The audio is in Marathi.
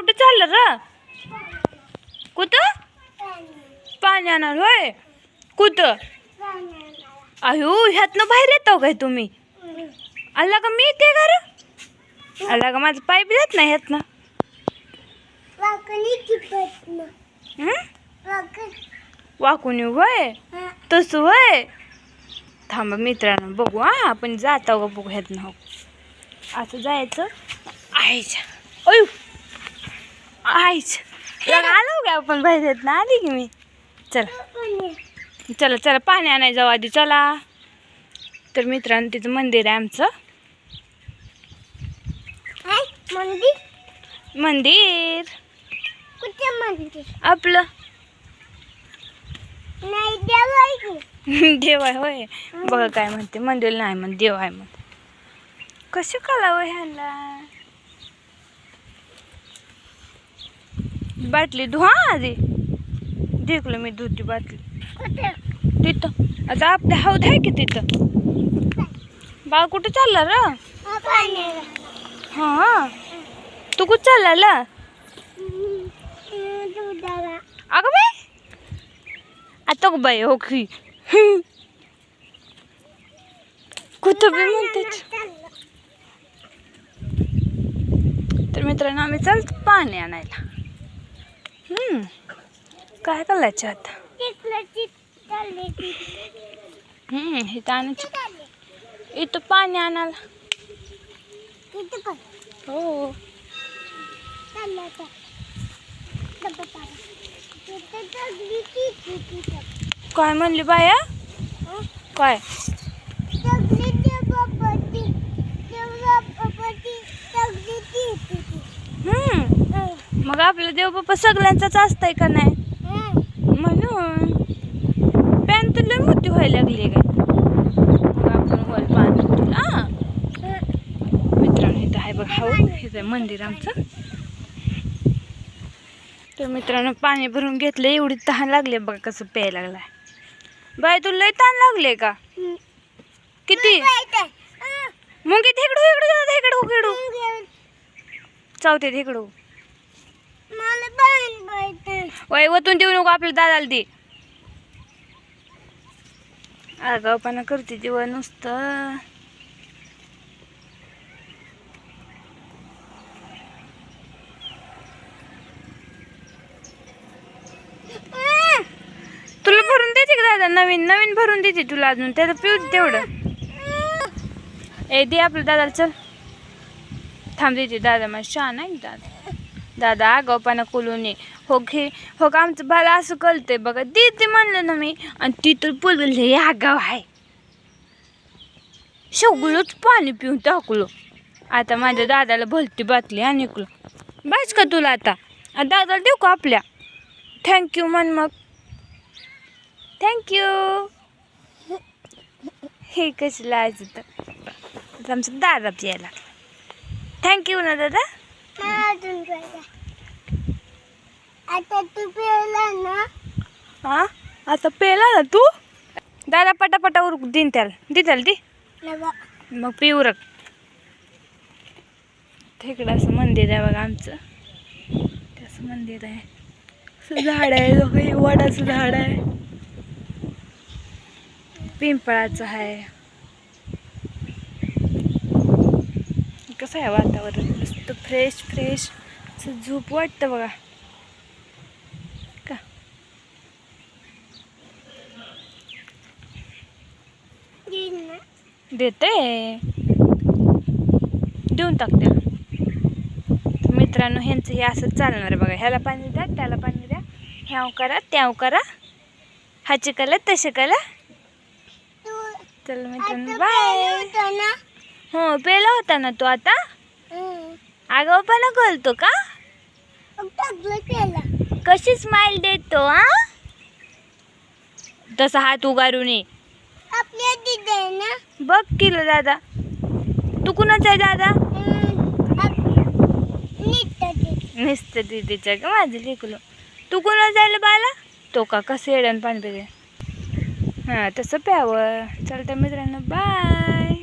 कुठं चाललं र? कुठं पाणी आणणार होय? कुठं? अयो ह्यातनं बाहेर येतो काय तुम्ही? आला का मी येते का र? आला का माझं पाईप येत नाही ह्यातनं? वाकून येऊ होय? तसं होय? थांबा मित्रांनो बघू हा आपण जाता का बघू ह्यातनं. हो असं जायचं. आईच्या अयो आईच्या आलो का आपण बाहेर येत ना आली की मी. चला चला चला पाणी आणायला जाऊ आधी चला. तर मित्रांनो तिथं मंदिर आहे आमचं. मंदिर कुठे मंदिर? आपलं नाही देव आहे की. देव आहे होय? बघा काय म्हणते मंदिर नाही म्हण देव आहे म्हणते. कसं कळावं ह्याला? बाटली धुवा आधी. देखलं मी धुती बाटली कुठे? तिथं. आता आपल्या हौद आहे की तिथं. बाळ कुठं चालला र? पाण्याला. हा तू कुठं चालला? दुधाला. अगं बाई आता गो बाई हो की कुठं बी म्हणते. तर मित्रांनो आम्ही चालतो पाणी आणायला. काय करायचं आता? इथं आणायचं. इथं पाणी आणायला. हो काय म्हणली बाया? काय मग आपलं देव बाप्पा सगळ्यांचाच असतंय का नाही? म्हणून पॅन तर लय मोठी व्हायला लागली काय. मग आपण वर पाणी तुला मित्रांनो इथं आहे बघ. हो इथं मंदिर आमचं. तर मित्रांनो पाणी भरून घेतलं. एवढी तहान लागली बघा कसं प्यायला लागलाय. बाय तुला लय तहान लागले का? किती? मुंगी इकडू इकडू इकडू इकडू चावते इकडू. वय वतून देऊ नको आपल्या दादाला दे. आगावपणा करते तेव्हा नुसतं. तुला भरून देते का दादा? नवीन नवीन भरून देते तुला अजून. त्याला पिऊ तेवढं. ए दे आपल्या दादाला चल. थांब देते दादा माझ्या छान आहे दादा. दादा आगावपणा करू नये. हो घे हो का आमचं बाला असं कळतंय बघा. देते म्हणलं ना मी आणि ती तर बोलले आगाव आहे. सगळंच पाणी पिऊन टाकलो. आता माझ्या दादाला भलती बाटली आणि ऐकलं बायच का तुला आता? दादाला देऊ का आपल्या? थँक्यू म्हण मग. थँक्यू. हे कसं लायचं तर आमचं दादा प्यायला. थँक्यू ना दादा. आता तू पेला ना. हा आता पेला ना तू? दादा पटापटा उरक दिन त्याला. दे त्याला दे मग पिऊ रक. तिकडं असं मंदिर आहे बघा आमचं. त्याचं मंदिर आहे. असं झाड आहे वडाचं झाड आहे. पिंपळाचं आहे. कसं आहे वातावरण मस्त फ्रेश फ्रेश असं झोप वाटतं बघा का. देते देऊन टाकते. मित्रांनो ह्यांचं हे असं चालणार आहे बघा. ह्याला पाणी द्या त्याला पाणी द्या. ह्याव करा त्याव करा. हाचे कला तसे कला. चल मित्रांनो बाय. हो पेला होता ना तू आता? आगाऊपणा करतो का? कशी स्माइल देतो हा? तसा हात उगारू नये. बघ किलो दादा. तू कुणाचा आहे दादा? नुसतं दिदीच्या का माझं लेकलो. तू कुणाला जायला बाला? तो का कसं येड्यानं पाणी पिते. हां तसं प्यावं. चल तर मित्रांनो बाय.